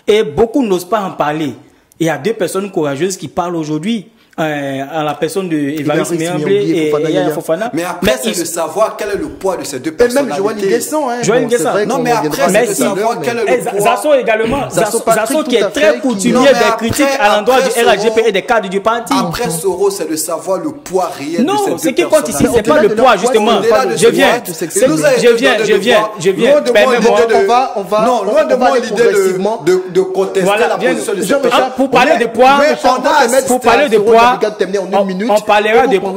Speaker 2: Et beaucoup n'osent pas en parler. Il y a deux personnes courageuses qui parlent aujourd'hui. à la personne de Évariste Méamblé et Yaya Fofana.
Speaker 3: Mais après, c'est de savoir quel est le poids de ces deux personnalités.
Speaker 1: Même Joël Nguessan.
Speaker 2: Joël Nguessan.
Speaker 3: Non, mais après, c'est de savoir quel est le poids.
Speaker 2: Zasso également. Zasso qui est très coutumier des critiques à l'endroit du RHDP et des cadres du parti.
Speaker 3: Après, Soro, c'est de savoir le poids réel de ces deux personnalités.
Speaker 2: Non, ce qui compte ici, c'est pas le poids, justement. Je viens.
Speaker 3: Non, loin de moi l'idée de contester la position de ces personnes.
Speaker 2: Pour parler de poids, on parlera de poids.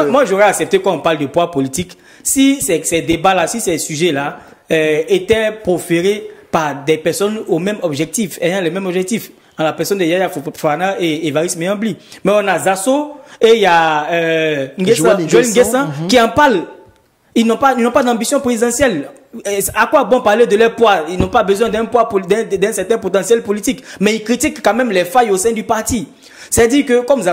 Speaker 2: Moi, j'aurais accepté qu'on parle de poids politique si ces débats-là, si ces sujets-là étaient proférés par des personnes au même objectif, ayant les mêmes objectifs, en la personne de Yaya Fofana et Évariste Méambli. Mais on a Zasso et il y a Joël Nguessan qui en parlent. Ils n'ont pas d'ambition présidentielle. À quoi bon parler de leur poids? Ils n'ont pas besoin d'un poids, d'un certain potentiel politique. Mais ils critiquent quand même les failles au sein du parti. C'est-à-dire que, comme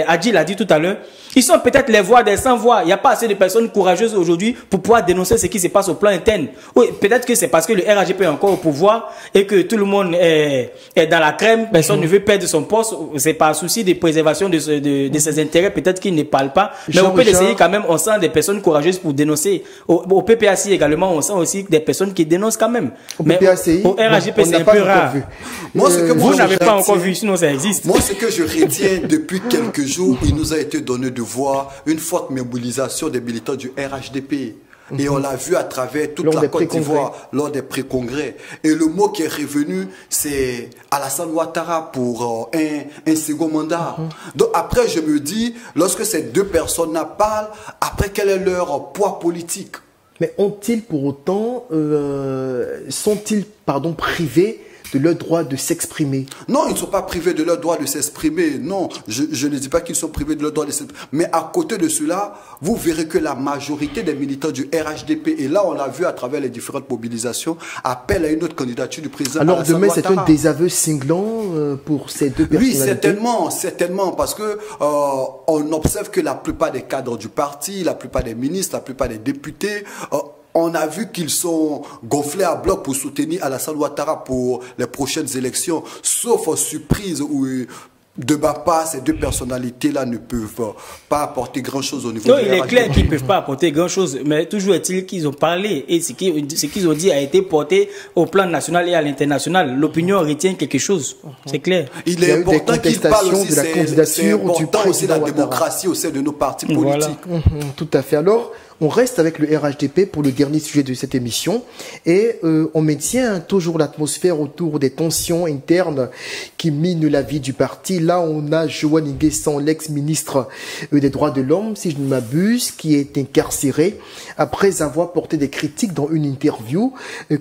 Speaker 2: Adji l'a dit tout à l'heure, ils sont peut-être les voix des sans-voix. Il n'y a pas assez de personnes courageuses aujourd'hui pour pouvoir dénoncer ce qui se passe au plan interne. Oui, peut-être que c'est parce que le RHDP est encore au pouvoir et que tout le monde est dans la crème. Personne ne veut perdre son poste. C'est par souci de préservation de ses intérêts. Peut-être qu'ils ne parlent pas. Mais on peut essayer quand même. On sent des personnes courageuses pour dénoncer. Au PPACI également, on sent aussi des personnes qui dénoncent quand même. Mais au RHDP, c'est un peu rare. Vous n'avez pas encore vu, sinon ça existe.
Speaker 3: Moi, ce que je retiens depuis quelques jours, il nous a été donné de voir une forte mobilisation des militants du RHDP. Et on l'a vu à travers toute la Côte d'Ivoire lors des pré-congrès. Et le mot qui est revenu, c'est Alassane Ouattara pour un second mandat. Donc après, je me dis, lorsque ces deux personnes-là parlent, après, quel est leur poids politique?
Speaker 1: Mais ont-ils pour autant, sont-ils, privés de leur droit de s'exprimer?
Speaker 3: Non, ils ne sont pas privés de leur droit de s'exprimer. Non, je ne dis pas qu'ils sont privés de leur droit de s'exprimer. Mais à côté de cela, vous verrez que la majorité des militants du RHDP, et là on l'a vu à travers les différentes mobilisations, appellent à une autre candidature du président.
Speaker 1: Alors demain, c'est un désaveu cinglant pour ces deux personnalités?
Speaker 3: Oui, certainement, parce que on observe que la plupart des cadres du parti, la plupart des ministres, la plupart des députés, on a vu qu'ils sont gonflés à bloc pour soutenir Alassane Ouattara pour les prochaines élections, sauf surprise où de ma part, ces deux personnalités-là ne peuvent pas apporter grand-chose au niveau
Speaker 2: du RHDP. Il est clair qu'ils ne peuvent pas apporter grand-chose, mais toujours est-il qu'ils ont parlé et ce qu'ils ont dit a été porté au plan national et à l'international. L'opinion retient quelque chose, c'est clair.
Speaker 3: Il est important qu'ils parlent aussi de la candidature du président, la démocratie au sein de nos partis politiques.
Speaker 1: Voilà. Tout à fait. Alors, on reste avec le RHDP pour le dernier sujet de cette émission et on maintient toujours l'atmosphère autour des tensions internes qui minent la vie du parti. Là, on a Joël Nguessan, l'ex-ministre des Droits de l'Homme, si je ne m'abuse, qui est incarcéré après avoir porté des critiques dans une interview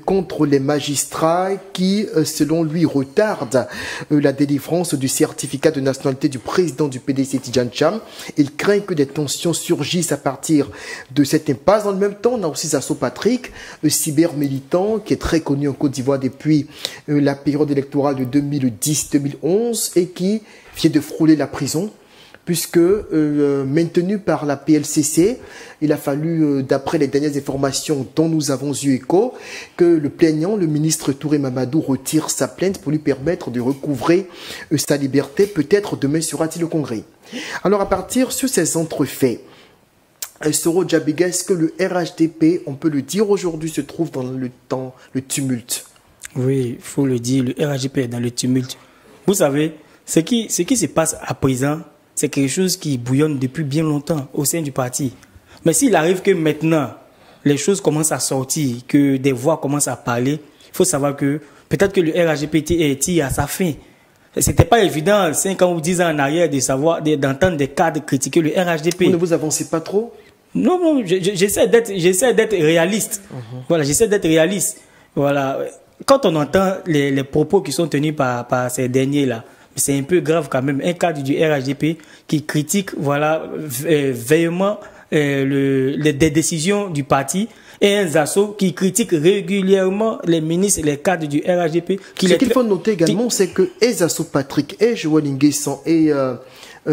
Speaker 1: contre les magistrats qui, selon lui, retardent la délivrance du certificat de nationalité du président du PDC Tidjane Cham. Il craint que des tensions surgissent à partir de cette impasse. Dans le même temps, on a aussi Zasso Patrick, cyber-militant, qui est très connu en Côte d'Ivoire depuis la période électorale de 2010-2011 et qui vient de frôler la prison, puisque maintenu par la PLCC, il a fallu, d'après les dernières informations dont nous avons eu écho, que le plaignant, le ministre Touré Mamadou, retire sa plainte pour lui permettre de recouvrer sa liberté. Peut-être demain sera-t-il au Congrès. Alors à partir sur ces entrefaits, Soro Djabiga, est-ce que le RHDP, on peut le dire aujourd'hui, se trouve dans le tumulte?
Speaker 2: Oui, il faut le dire, le RHDP est dans le tumulte. Vous savez, ce qui se passe à présent, c'est quelque chose qui bouillonne depuis bien longtemps au sein du parti. Mais s'il arrive que maintenant, les choses commencent à sortir, que des voix commencent à parler, il faut savoir que peut-être que le RHDP tire à sa fin. C'était pas évident, 5 ans ou 10 ans en arrière, d'entendre des cadres critiquer le RHDP.
Speaker 1: Vous ne vous avancez pas trop?
Speaker 2: Non, j'essaie d'être réaliste. Voilà, j'essaie d'être réaliste. Voilà. Quand on entend les propos qui sont tenus par ces derniers-là, c'est un peu grave quand même. Un cadre du RHDP qui critique, voilà, veillement des décisions du parti, et un Zasso qui critique régulièrement les ministres et les cadres du RHDP.
Speaker 1: Ce qu'il faut noter également, c'est que Zasso Patrick et Joël Nguessan et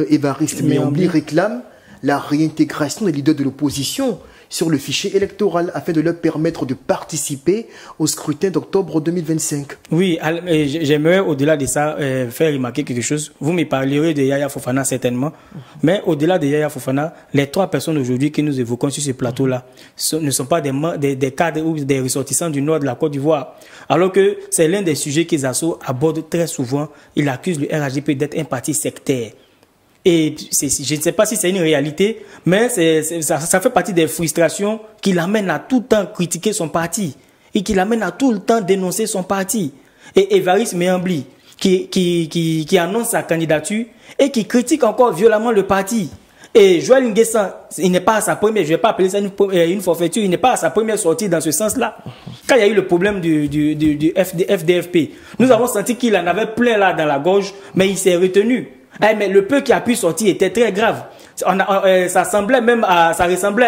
Speaker 1: Évariste Méambli réclament la réintégration des leaders de l'opposition sur le fichier électoral afin de leur permettre de participer au scrutin d'octobre 2025.
Speaker 2: Oui, j'aimerais au-delà de ça faire remarquer quelque chose. Vous me parlerez de Yaya Fofana certainement, mais au-delà de Yaya Fofana, les 3 personnes aujourd'hui que nous évoquons sur ce plateau-là ne sont pas des cadres ou des ressortissants du nord de la Côte d'Ivoire. Alors que c'est l'un des sujets qu'ils abordent très souvent. Ils accusent le RHDP d'être un parti sectaire. Et je ne sais pas si c'est une réalité, mais ça fait partie des frustrations qui l'amènent à tout le temps critiquer son parti et qui l'amènent à tout le temps dénoncer son parti. Et Évariste Méambli, qui annonce sa candidature et qui critique encore violemment le parti. Et Joël Nguessan, il n'est pas à sa première, je ne vais pas appeler ça une forfaiture, il n'est pas à sa première sortie dans ce sens-là. Quand il y a eu le problème du FDFP, nous avons senti qu'il en avait plein là dans la gorge, mais il s'est retenu. Mais le peu qui a pu sortir était très grave. Ça ressemblait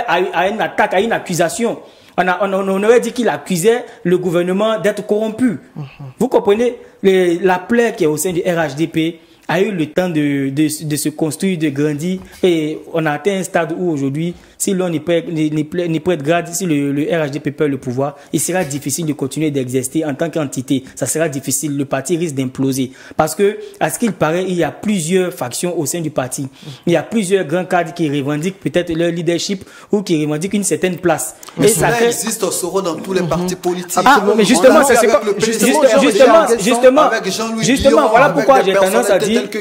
Speaker 2: à une attaque, à une accusation. On aurait dit qu'il accusait le gouvernement d'être corrompu. Vous comprenez? La plaie qui est au sein du RHDP a eu le temps de se construire, de grandir, et on a atteint un stade où aujourd'hui, si l'on n'y prête grade, si le RHDP perd le pouvoir, il sera difficile de continuer d'exister en tant qu'entité. Ça sera difficile, le parti risque d'imploser. Parce que, à ce qu'il paraît, il y a plusieurs factions au sein du parti. Il y a plusieurs grands cadres qui revendiquent peut-être leur leadership ou qui revendiquent une certaine place.
Speaker 3: Mais cela existe au Soro dans tous les partis politiques.
Speaker 2: Mais justement, c'est justement, voilà pourquoi j'ai tendance à dire que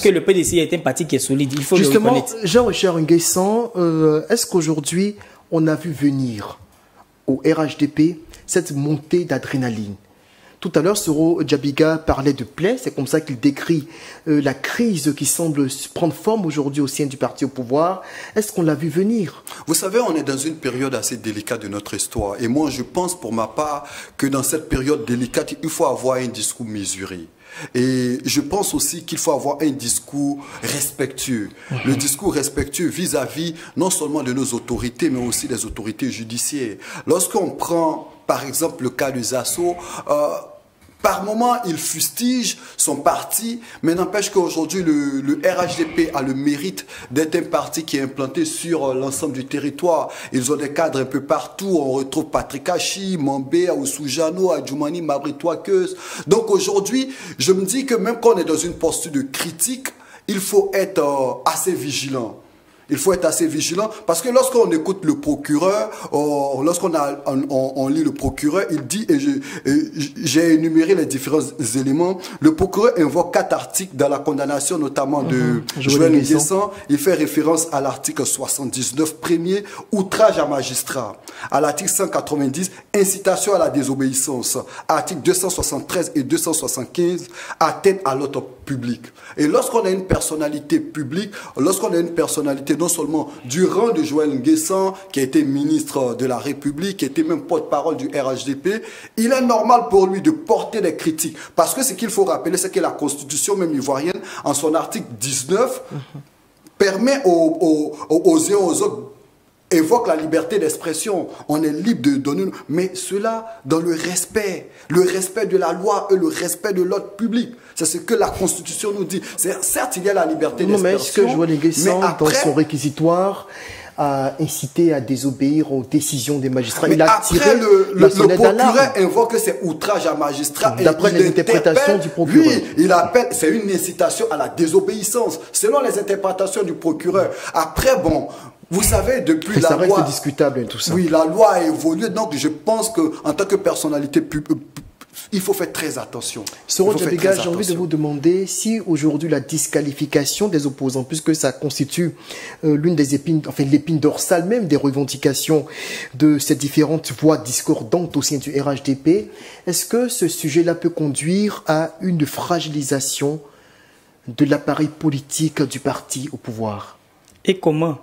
Speaker 2: le PDC est un parti qui est solide. Il faut le reconnaître.
Speaker 1: Jean-Richard Nguessan, est-ce qu'aujourd'hui, on a vu venir au RHDP cette montée d'adrénaline? Tout à l'heure, Soro Djabiga parlait de plaie, c'est comme ça qu'il décrit la crise qui semble prendre forme aujourd'hui au sein du parti au pouvoir. Est-ce qu'on l'a vu venir?
Speaker 3: Vous savez, on est dans une période assez délicate de notre histoire. Et moi, je pense pour ma part que dans cette période délicate, il faut avoir un discours mesuré. Et je pense aussi qu'il faut avoir un discours respectueux. Le discours respectueux vis-à-vis non seulement de nos autorités, mais aussi des autorités judiciaires. Lorsqu'on prend, par exemple, le cas de Zasso, par moment, il fustige son parti, mais n'empêche qu'aujourd'hui, le RHDP a le mérite d'être un parti qui est implanté sur l'ensemble du territoire. Ils ont des cadres un peu partout. On retrouve Patrick Hachi, Mambé, Aoussoujano, Adjoumani, Mabritois-Keus. Donc aujourd'hui, je me dis que même quand on est dans une posture de critique, il faut être assez vigilant. Il faut être assez vigilant parce que lorsqu'on écoute le procureur, on lit le procureur, il dit, et j'ai énuméré les différents éléments, le procureur invoque 4 articles dans la condamnation, notamment de Joël Nguessan. Il fait référence à l'article 79 premier, outrage à magistrat, à l'article 190, incitation à la désobéissance, à l'article 273 et 275, atteinte à l'ordre public. Et lorsqu'on a une personnalité publique, lorsqu'on a une personnalité non seulement du rang de Joël Nguessan, qui a été ministre de la République, qui était même porte-parole du RHDP, il est normal pour lui de porter des critiques. Parce que ce qu'il faut rappeler, c'est que la Constitution même ivoirienne, en son article 19, permet aux uns et aux autres évoque la liberté d'expression. On est libre de donner, mais cela dans le respect de la loi et le respect de l'ordre public. C'est ce que la Constitution nous dit. Certes, il y a la liberté d'expression.
Speaker 1: Mais est-ce que Joël Nguessan, dans son réquisitoire, a incité à désobéir aux décisions des magistrats?
Speaker 3: Mais il a tiré le procureur invoque que c'est outrage à magistrat.
Speaker 1: D'après les interprétations du procureur.
Speaker 3: Oui, il appelle, c'est une incitation à la désobéissance, selon les interprétations du procureur. Après, bon, vous savez, depuis la loi...
Speaker 1: Ça reste discutable, tout ça.
Speaker 3: Oui, la loi a évolué, donc je pense qu'en tant que personnalité publique, il faut faire très attention.
Speaker 1: Soro Djabiga, j'ai envie de vous demander si aujourd'hui la disqualification des opposants, puisque ça constitue l'une des épines, enfin l'épine dorsale même des revendications de ces différentes voix discordantes au sein du RHDP, est-ce que ce sujet-là peut conduire à une fragilisation de l'appareil politique du parti au pouvoir?
Speaker 2: Et comment?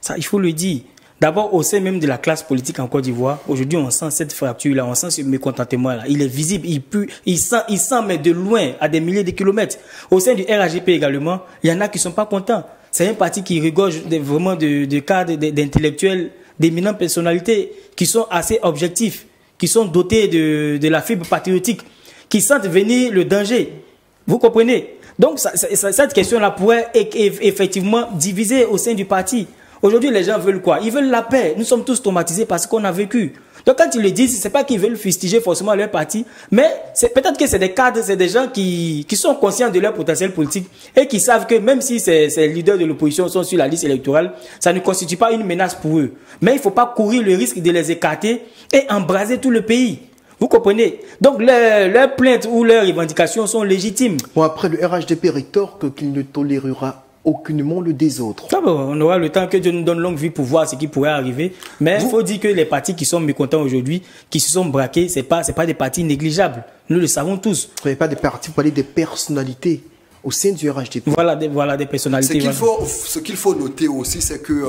Speaker 2: Ça, il faut le dire. D'abord, au sein même de la classe politique en Côte d'Ivoire, aujourd'hui, on sent cette fracture-là, on sent ce mécontentement-là. Il est visible, il sent, mais de loin, à des milliers de kilomètres. Au sein du RHDP également, il y en a qui ne sont pas contents. C'est un parti qui regorge vraiment de cadres, d'intellectuels, d'éminentes personnalités qui sont assez objectifs, qui sont dotés de la fibre patriotique, qui sentent venir le danger. Vous comprenez? Donc, cette question-là pourrait effectivement diviser au sein du parti. Aujourd'hui, les gens veulent quoi? Ils veulent la paix. Nous sommes tous traumatisés parce qu'on a vécu. Donc quand ils le disent, c'est pas qu'ils veulent fustiger forcément leur parti, mais peut-être que c'est des cadres, c'est des gens qui sont conscients de leur potentiel politique et qui savent que même si ces leaders de l'opposition sont sur la liste électorale, ça ne constitue pas une menace pour eux. Mais il ne faut pas courir le risque de les écarter et embraser tout le pays. Vous comprenez? Donc leurs plaintes ou leurs revendications sont légitimes.
Speaker 1: Bon, après, le RHDP rétorque qu'il ne tolérera aucunement le désordre.
Speaker 2: Ah bon, on aura le temps que Dieu nous donne longue vie pour voir ce qui pourrait arriver. Mais il faut dire que les partis qui sont mécontents aujourd'hui, qui se sont braqués, c'est pas des partis négligeables. Nous le savons tous.
Speaker 1: Vous ne pas des partis, vous parlez des personnalités au sein du RHDP.
Speaker 2: Voilà des personnalités.
Speaker 3: Ce qu'il faut noter aussi, c'est que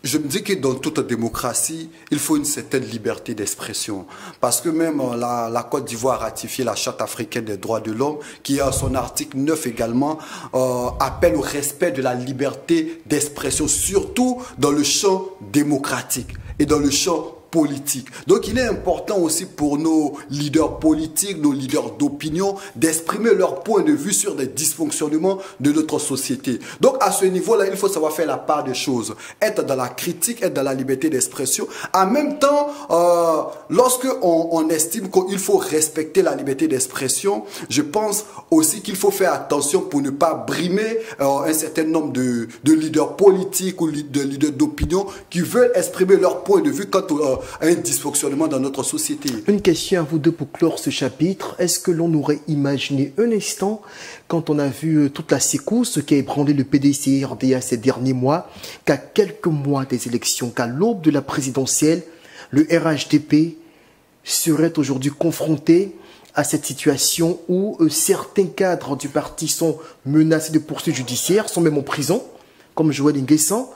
Speaker 3: je me dis que dans toute démocratie, il faut une certaine liberté d'expression. Parce que même la Côte d'Ivoire a ratifié la Charte africaine des droits de l'homme, qui a son article 9 également, appelle au respect de la liberté d'expression, surtout dans le champ démocratique et dans le champ politique. Donc il est important aussi pour nos leaders politiques, nos leaders d'opinion, d'exprimer leur point de vue sur des dysfonctionnements de notre société. Donc à ce niveau-là, il faut savoir faire la part des choses. Être dans la critique, être dans la liberté d'expression. En même temps, lorsque on estime qu'il faut respecter la liberté d'expression, je pense aussi qu'il faut faire attention pour ne pas brimer un certain nombre de leaders politiques ou de leaders d'opinion qui veulent exprimer leur point de vue quant à un dysfonctionnement dans notre société.
Speaker 1: Une question à vous deux pour clore ce chapitre. Est-ce que l'on aurait imaginé un instant, quand on a vu toute la secousse qui a ébranlé le PDC-RDA ces derniers mois, qu'à quelques mois des élections, qu'à l'aube de la présidentielle, le RHDP serait aujourd'hui confronté à cette situation où certains cadres du parti sont menacés de poursuites judiciaires, sont même en prison, comme Joël Nguessan,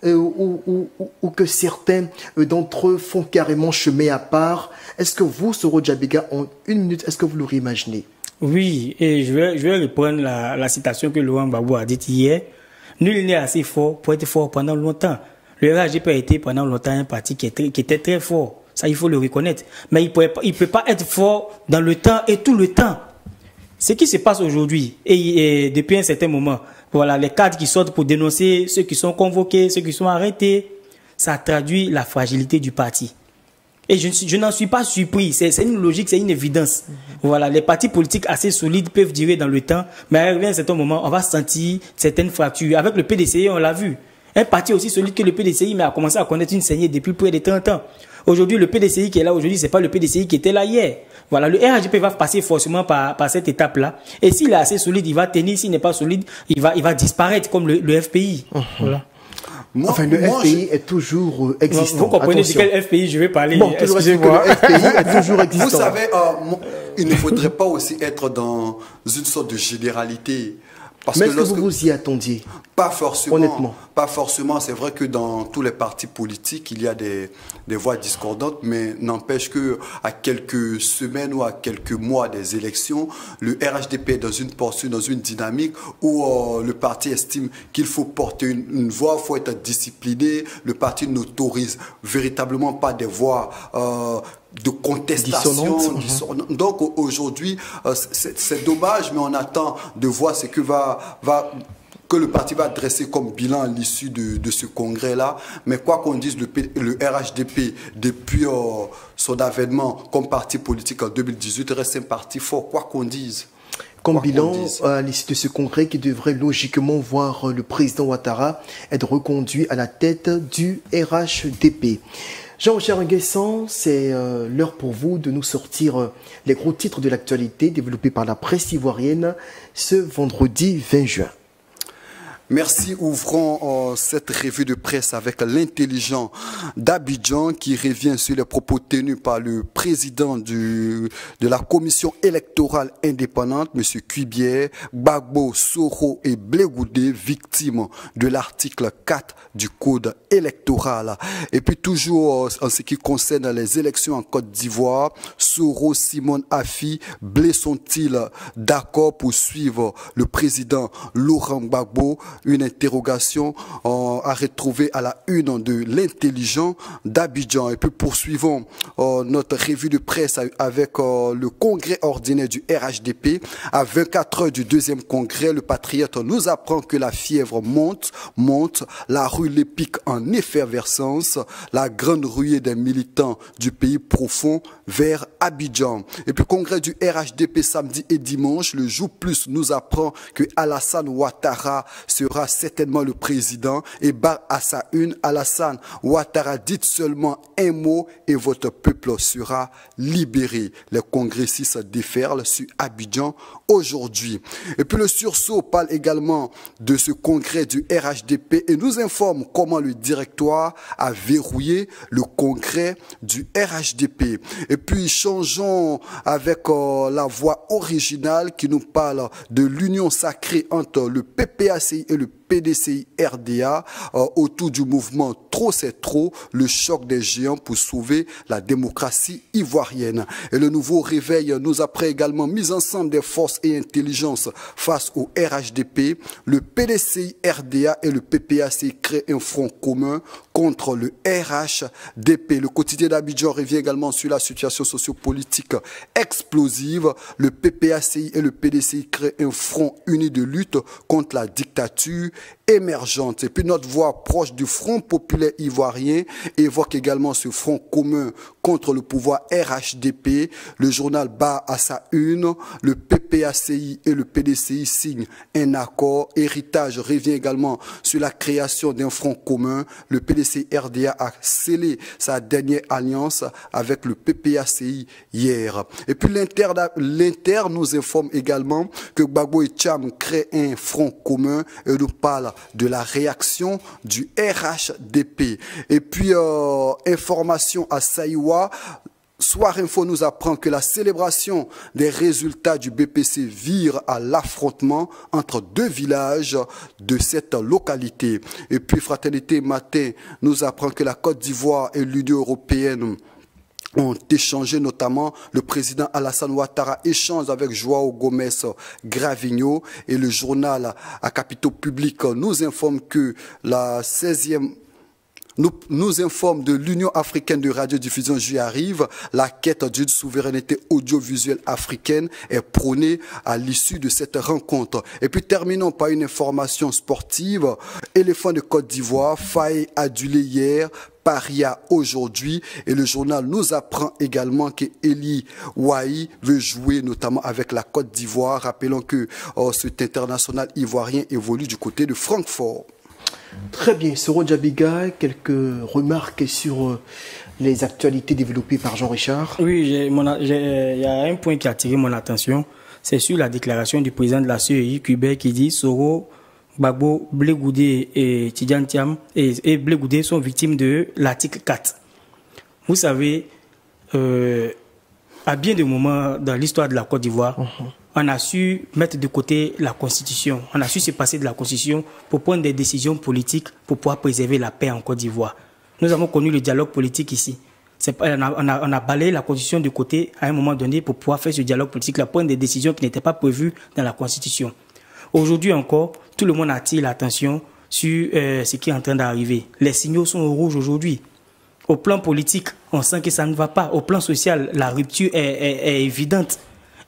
Speaker 1: ou que certains d'entre eux font carrément chemin à part. Est-ce que vous, Soro Djabega, en une minute, est-ce que vous l'aurez imaginé?
Speaker 2: Oui, et je vais reprendre la citation que Laurent Gbagbo a dite hier. Nul n'est assez fort pour être fort pendant longtemps. Le RHDP a été pendant longtemps un parti qui était très fort. Ça, il faut le reconnaître. Mais il peut pas être fort dans le temps et tout le temps. Ce qui se passe aujourd'hui, et depuis un certain moment, voilà, les cadres qui sortent pour dénoncer ceux qui sont convoqués, ceux qui sont arrêtés, ça traduit la fragilité du parti. Et je n'en suis pas surpris. C'est une logique, c'est une évidence. Voilà, les partis politiques assez solides peuvent durer dans le temps, mais à un certain moment, on va sentir certaines fractures. Avec le PDCI, on l'a vu. Un parti aussi solide que le PDCI, mais a commencé à connaître une saignée depuis près de 30 ans. Aujourd'hui, le PDCI qui est là aujourd'hui, c'est pas le PDCI qui était là hier. Voilà, le RHDP va passer forcément par cette étape-là. Et s'il est assez solide, il va tenir. S'il n'est pas solide, il va disparaître comme le FPI. Voilà.
Speaker 1: Enfin, le FPI est toujours existant.
Speaker 2: Vous comprenez de quel FPI je vais parler?
Speaker 1: Bon, excusez-moi. Le FPI est toujours existant.
Speaker 3: Vous savez, il ne faudrait pas aussi être dans une sorte de généralité.
Speaker 1: Mais est-ce que vous y attendiez?
Speaker 3: Pas forcément.
Speaker 1: Honnêtement.
Speaker 3: Pas forcément. C'est vrai que dans tous les partis politiques, il y a des voix discordantes, mais n'empêche que à quelques semaines ou à quelques mois des élections, le RHDP est dans une posture, dans une dynamique où le parti estime qu'il faut porter une voix, il faut être discipliné. Le parti n'autorise véritablement pas des voix de contestation. Donc aujourd'hui, c'est dommage, mais on attend de voir ce que que le parti va dresser comme bilan à l'issue de ce congrès-là. Mais quoi qu'on dise, le RHDP, depuis son avènement comme parti politique en 2018, reste un parti fort, quoi qu'on dise.
Speaker 1: Comme bilan, à l'issue de ce congrès qui devrait logiquement voir le président Ouattara être reconduit à la tête du RHDP. Jean-Richard Nguessan, c'est l'heure pour vous de nous sortir les gros titres de l'actualité développés par la presse ivoirienne ce vendredi 20 juin.
Speaker 3: Merci. Ouvrons cette revue de presse avec l'intelligent d'Abidjan qui revient sur les propos tenus par le président de la commission électorale indépendante, M. Cubier, Gbagbo, Soro et Blegoudé, victimes de l'article 4 du code électoral. Et puis toujours en ce qui concerne les élections en Côte d'Ivoire, Soro, Simone Afi, Blé sont-ils d'accord pour suivre le président Laurent Gbagbo? une interrogation à retrouver à la une de l'Intelligent d'Abidjan. Et puis poursuivons notre revue de presse avec le congrès ordinaire du RHDP. À 24 heures du deuxième congrès, le Patriote nous apprend que la fièvre monte, la rue l'épique en effervescence, la grande ruée des militants du pays profond vers Abidjan. Et puis congrès du RHDP samedi et dimanche, le jour plus nous apprend que Alassane Ouattara sera certainement le président et barre à sa une, Alassane Ouattara, dites seulement un mot et votre peuple sera libéré. Les congressistes déferlent sur Abidjan aujourd'hui. Et puis le sursaut parle également de ce congrès du RHDP et nous informe comment le directoire a verrouillé le congrès du RHDP. Et puis changeons avec la voix originale qui nous parle de l'union sacrée entre le PPACI et le PDCI RDA autour du mouvement Trop c'est trop, le choc des géants pour sauver la démocratie ivoirienne. Et le nouveau réveil nous apprend également mise ensemble des forces et intelligences face au RHDP. Le PDCI RDA et le PPACI créent un front commun contre le RHDP. Le quotidien d'Abidjan revient également sur la situation sociopolitique explosive. Le PPACI et le PDCI créent un front uni de lutte contre la dictature émergente. Et puis notre voix proche du Front populaire ivoirien évoque également ce front commun contre le pouvoir RHDP. Le journal bat à sa une, le PPACI et le PDCI signent un accord. Héritage revient également sur la création d'un front commun. Le PDCI RDA a scellé sa dernière alliance avec le PPACI hier. Et puis l'Inter nous informe également que Gbagbo et Tcham créent un front commun et nous parle de la réaction du RHDP. Et puis, information à Saïwa, Soir Info nous apprend que la célébration des résultats du BPC vire à l'affrontement entre deux villages de cette localité. Et puis, Fraternité Matin nous apprend que la Côte d'Ivoire et l'Union européenne ont échangé, notamment le président Alassane Ouattara échange avec Joao Gomes Gravigno, et le journal à capitaux publics nous informe que la 16e nous informe de l'Union africaine de radiodiffusion arrive. La quête d'une souveraineté audiovisuelle africaine est prônée à l'issue de cette rencontre. Et puis terminons par une information sportive. Éléphant de Côte d'Ivoire, faille adulé hier, paria aujourd'hui, et le journal nous apprend également que Eli Wahi veut jouer notamment avec la Côte d'Ivoire. Rappelons que cet international ivoirien évolue du côté de Francfort.
Speaker 1: Très bien, Soro Djabiga, quelques remarques sur les actualités développées par Jean-Richard.
Speaker 2: Oui, il y a un point qui a attiré mon attention, c'est sur la déclaration du président de la CEI, Kubert, qui dit Soro, Gbagbo, Blé Goudé et Tidjane Thiam et Blé Goudé sont victimes de l'article 4. Vous savez, à bien des moments dans l'histoire de la Côte d'Ivoire, on a su mettre de côté la Constitution. On a su se passer de la Constitution pour prendre des décisions politiques pour pouvoir préserver la paix en Côte d'Ivoire. Nous avons connu le dialogue politique ici. On a balayé la Constitution de côté à un moment donné pour pouvoir faire ce dialogue politique-là, prendre des décisions qui n'étaient pas prévues dans la Constitution. Aujourd'hui encore, tout le monde attire l'attention sur ce qui est en train d'arriver. Les signaux sont au rouge aujourd'hui. Au plan politique, on sent que ça ne va pas. Au plan social, la rupture est évidente.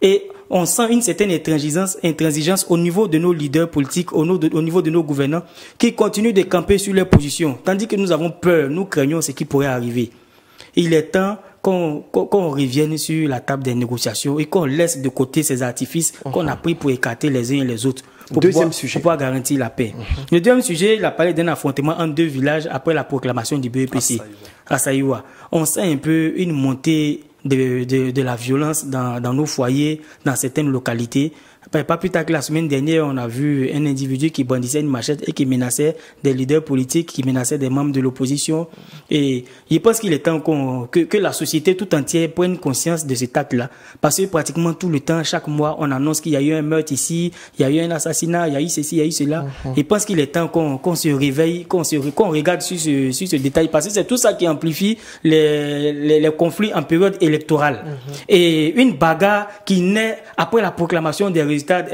Speaker 2: Et on sent une certaine intransigeance au niveau de nos leaders politiques, au niveau de nos gouvernants, qui continuent de camper sur leurs positions. Tandis que nous avons peur, nous craignons ce qui pourrait arriver. Il est temps qu'on revienne sur la table des négociations et qu'on laisse de côté ces artifices qu'on a pris pour écarter les uns et les autres. Pour pouvoir garantir la paix. Le deuxième sujet, il a parlé d'un affrontement entre deux villages après la proclamation du BEPC à Saïwa. On sent un peu une montée de la violence dans nos foyers, dans certaines localités. Pas plus tard que la semaine dernière, on a vu un individu qui brandissait une machette et qui menaçait des leaders politiques, qui menaçait des membres de l'opposition. Et je pense qu'il est temps que la société tout entière prenne conscience de cet acte-là. Parce que pratiquement tout le temps, chaque mois, on annonce qu'il y a eu un meurtre ici, il y a eu un assassinat, il y a eu ceci, il y a eu cela. Je pense qu'il est temps qu'on se réveille, qu'on regarde sur ce détail. Parce que c'est tout ça qui amplifie les conflits en période électorale. Et une bagarre qui naît après la proclamation des résultats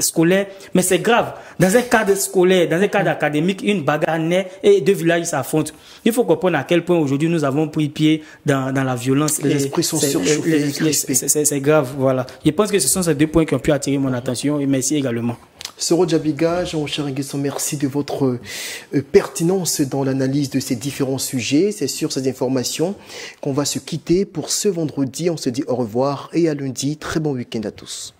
Speaker 2: scolaires, mais c'est grave. Dans un cadre scolaire, dans un cadre académique, une bagarre naît et deux villages s'affrontent. Il faut comprendre à quel point aujourd'hui nous avons pris pied dans la violence.
Speaker 1: Les esprits sont surchauffés.
Speaker 2: C'est grave, voilà. Je pense que ce sont ces deux points qui ont pu attirer mon attention et merci également.
Speaker 1: Soro Djabiga, Jean-Charles Nguesson, merci de votre pertinence dans l'analyse de ces différents sujets. C'est sur ces informations qu'on va se quitter pour ce vendredi. On se dit au revoir et à lundi. Très bon week-end à tous.